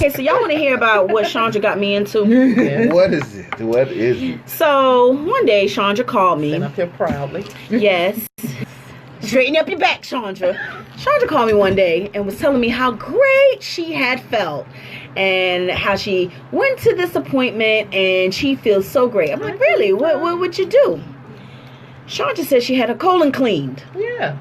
Okay, so y'all want to hear about what Shundra got me into? Yeah. What is it? What is it? So one day Shundra called me. Stand up here proudly. Yes. Straighten up your back, Shundra. Shundra called me one day and was telling me how great she had felt and how she went to this appointment and she feels so great. I'm like, really? What would you do? Shundra said she had her colon cleaned. Yeah.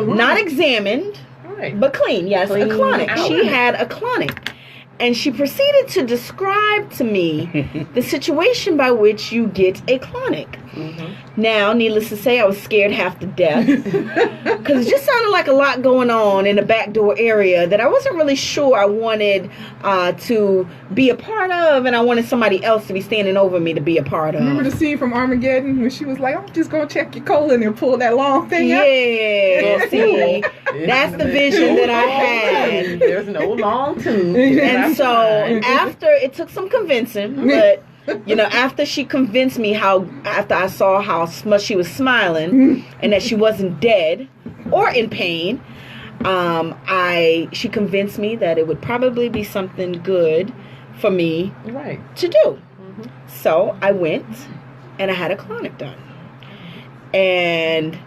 Not examined, Right. but clean. Yes, Clean a clonic. out. She had a clonic. And she proceeded to describe to me the situation by which you get a clonic. Mm-hmm. Now, needless to say, I was scared half to death because it just sounded like a lot going on in the back door area that I wasn't really sure I wanted to be a part of, and I wanted somebody else to be standing over me to be a part of. Remember the scene from Armageddon when she was like, I'm just going to check your colon and pull that long thing out? Yeah, see, that's the vision that I had. There's no long tube. And so after, it took some convincing, but you know, after she convinced me after I saw how much she was smiling and that she wasn't dead or in pain, she convinced me that it would probably be something good for me to do. Mm-hmm. So I went and I had a clonic done. And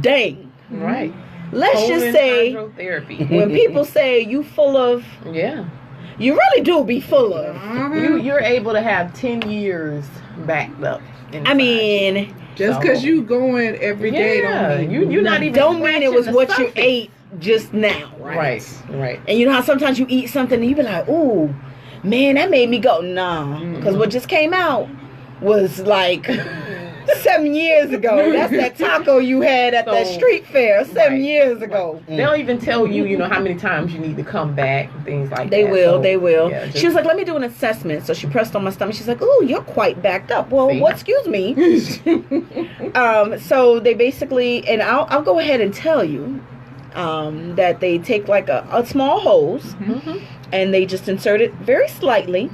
dang. Right. Let's just say, Hydrotherapy. when people say you full of, you really do be full of. You're able to have 10 years backed up. I mean, just because you going every day don't mean you're not even. Don't mean it was what you ate just now, right? Right. And you know how sometimes you eat something and you be like, ooh, man, that made me go, nah. Because what just came out was like 7 years ago. That's that taco you had at that street fair 7 years ago. They'll even tell you, you know, how many times you need to come back, things like They that. will, So, they will. yeah, She was like, let me do an assessment. So she pressed on my stomach. She's like, ooh, you're quite backed up. Well, See? what, excuse me. So they basically, and I'll go ahead and tell you that they take like a small hose and they just insert it very slightly.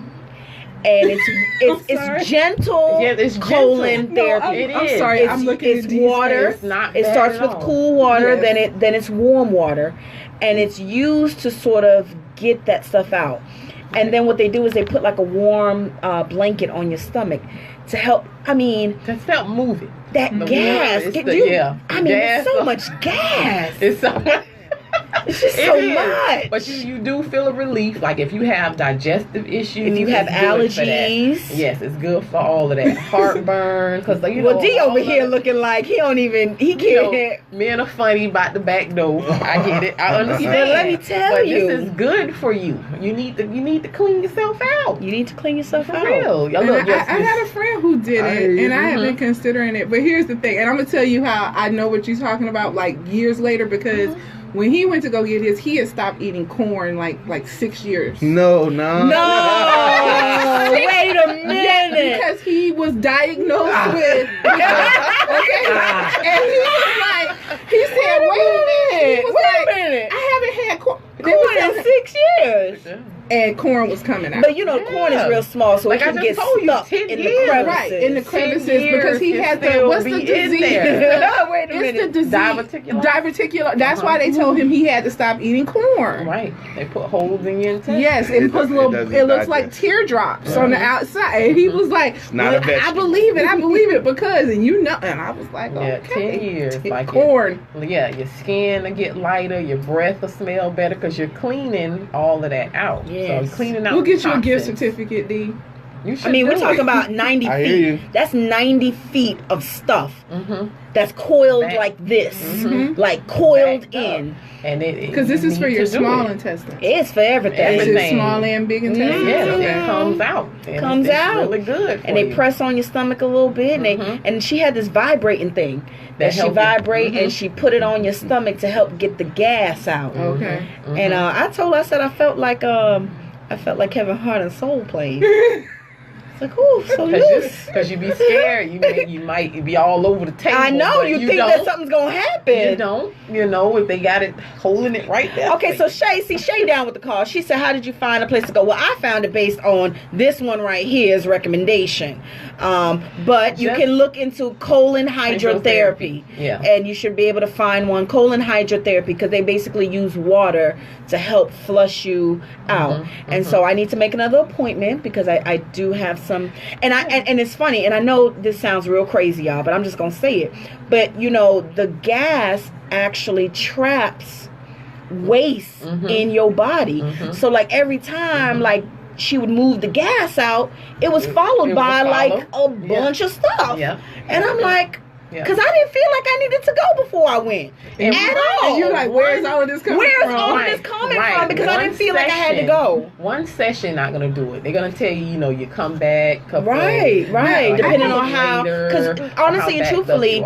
And it's gentle colon therapy. I'm sorry, I'm looking at these water. It's not It bad starts at with all. cool water, Yes. then it's warm water, and it's used to sort of get that stuff out. And then what they do is they put like a warm blanket on your stomach to help. I mean, Just help move it. that gas. it's Get the- you, yeah, I mean, gas. it's so much gas. It's so It's just It so is. much. But you do feel a relief. Like if you have digestive issues, If you have it's good for that. allergies. Yes, it's good for all of that. Heartburn, because you know. Well, D all over of here the- looking like he you know, can't. men are funny about the back door. I get it. I understand. But let me tell but you. this is good for you. You need to clean yourself out. You need to clean yourself For out. real. Y'all And look, I had a friend who did it, and I have been considering it. But here's the thing, and I'm gonna tell you how I know what you're talking about, like years later, because when he went to go get his, he had stopped eating corn like 6 years. No. No, wait a minute. Because he was diagnosed with, okay, and he was like, he said, wait a minute, Wait a minute. I haven't had corn. Corn in 6 years. And corn was coming out. But you know, corn is real small, so Like it I can just get told you, stuck 10 in the years. crevices. Right, in the 10 crevices, years because he can had the, still what's the be in disease? there. Wait a It's minute. the disease. Diverticular? Diverticular. That's why they told him he had to stop eating corn. Right. They put holes in your intestines. Yes, it puts little. doesn't It looks like digest. teardrops on the outside. And he was like, not a "Well, I vegetable." believe it because, and you know." And I was like, Yeah, "Okay, 10 years. Like corn." your skin will get lighter, your breath will smell better because you're cleaning all of that out. So Yes. you're cleaning out We'll get you a gift toxins. certificate, D. You should I mean, we're do talking it. about 90 I hear feet. you. That's 90 feet of stuff Mhm. that's coiled Back. like this, Mhm. like coiled Backed up. in. And Because this is for your small intestine. It's for everything. Is it everything. small and big intestine? Yes, Mhm. it comes out. And Comes it's out. really good. And they press on your stomach a little bit, Mhm. and she had this vibrating thing that she help you. vibrate, Mhm. and she put it on your stomach to help get the gas out. Okay. And I told her, I said I felt like Kevin Hart in Soul Plane. It's like, ooh, so loose. Because you be scared. You might be all over the table. I know, but you think don't. that something's gonna happen. You don't. You know, if they got it holding it right there. Okay, so Shay down with the call. She said, how did you find a place to go? Well, I found it based on this one right here's recommendation. But you can look into colon hydrotherapy. Yeah. And you should be able to find one, colon hydrotherapy, because they basically use water to help flush you out. And so I need to make another appointment because I do have some, and it's funny, and I know this sounds real crazy, y'all, but I'm just going to say it. But, the gas actually traps waste in your body. So, like, every time, like, she would move the gas out, it was followed by like a bunch of stuff. Yeah. And I'm like, because I didn't feel like I needed to go before I went at all. And you're like, where's all of this coming from? Where's all of this coming from? Because I didn't feel like I had to go. One session not going to do it. They're going to tell you, you come back. Right. Depending on how, because honestly and truthfully,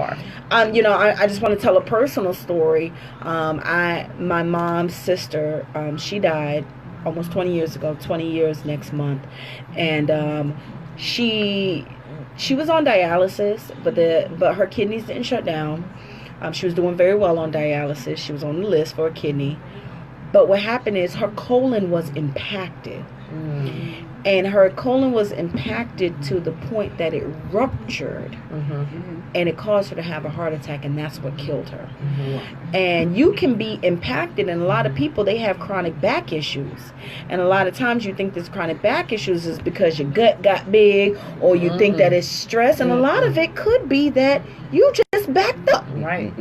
I just want to tell a personal story. My mom's sister, she died almost 20 years ago, 20 years next month. And she was on dialysis, but her kidneys didn't shut down. She was doing very well on dialysis. She was on the list for a kidney. But what happened is her colon was impacted. And her colon was impacted to the point that it ruptured. And it caused her to have a heart attack, and that's what killed her. And you can be impacted, and a lot of people, they have chronic back issues. And a lot of times you think this chronic back issues is because your gut got big, or you think that it's stress. And a lot of it could be that you just backed up. Right.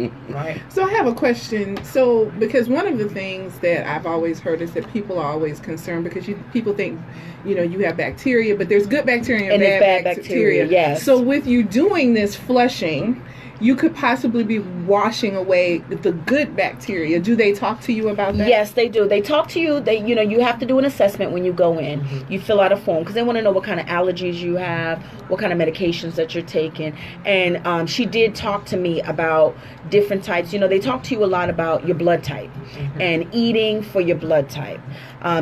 So I have a question. So, because one of the things that I've always heard is that people are always concerned because people think, you have bacteria, but there's good bacteria and bad bacteria. Yes. So with you doing this flushing, you could possibly be washing away the good bacteria. Do they talk to you about that? Yes, they do. They talk to you. You have to do an assessment when you go in. You fill out a form because they want to know what kind of allergies you have, what kind of medications that you're taking. And she did talk to me about different types. They talk to you a lot about your blood type and eating for your blood type.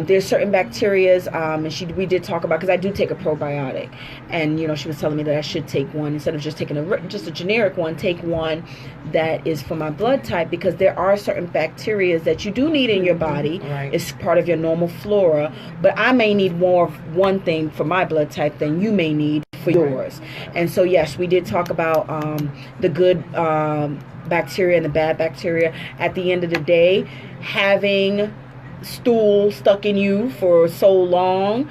There's certain bacterias, and we did talk about, because I do take a probiotic, and she was telling me that I should take one instead of just taking just a generic one. Take one that is for my blood type, because there are certain bacteria that you do need in your body. It's part of your normal flora, but I may need more of one thing for my blood type than you may need for yours. And so yes, we did talk about the good bacteria and the bad bacteria. At the end of the day, having stool stuck in you for so long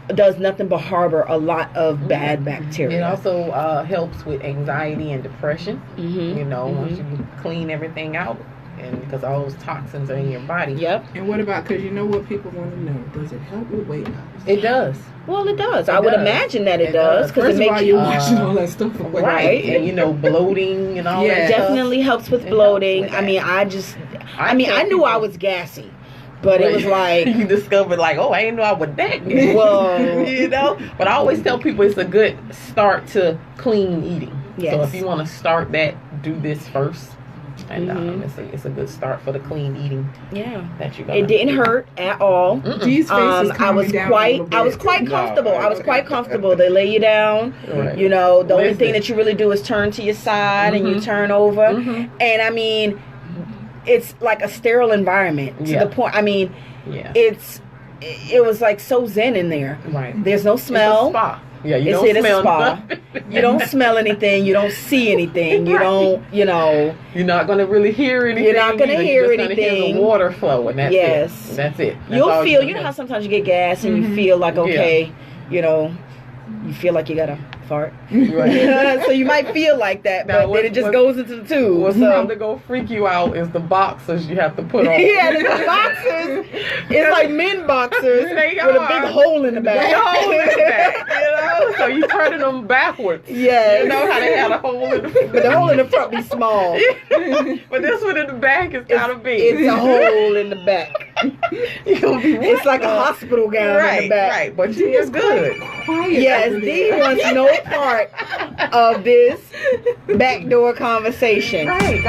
does nothing but harbor a lot of bad bacteria. It also helps with anxiety and depression. Once you clean everything out, and because all those toxins are in your body. Yep. And what about, because what people want to know, does it help with weight loss? It does. Well, it does. I would imagine that it does, because it makes you washing all that stuff away. Right. And bloating and all that. Definitely helps with bloating. With I knew I was gassy. But it was like... You discovered I didn't know I was that good. Well... But I always tell people it's a good start to clean eating. Yes. So if you want to start that, do this first. And it's a good start for the clean eating. Yeah. That you got. It didn't hurt at all. G's face is I was quite comfortable. I was quite comfortable. They lay you down. Right. The only thing that you really do is turn to your side and you turn over. And it's like a sterile environment to the point. It was like so zen in there. Right. There's no smell. It's a spa. Yeah, you don't smell nothing. You don't smell anything. You don't see anything. You don't, You're not going to really hear anything. You're not going to hear You're anything. Just hear the water flow, and that's it. That's it. You'll feel, how sometimes you get gas and you feel like, okay, you feel like you got to fart. Right. So you might feel like that, but then it just goes into the tube. What's probably going to freak you out is the boxers you have to put on. Yeah, the boxers. It's like men boxers with a big hole in the back. So you turning them backwards. Yeah. You know how they had a hole in the front. But the hole in the front be small. But this one in the back is kind of big. It's a hole in the back. It's like a hospital gown in the back. Right, but she is good. Yes, Dee wants no part of this backdoor conversation. Right.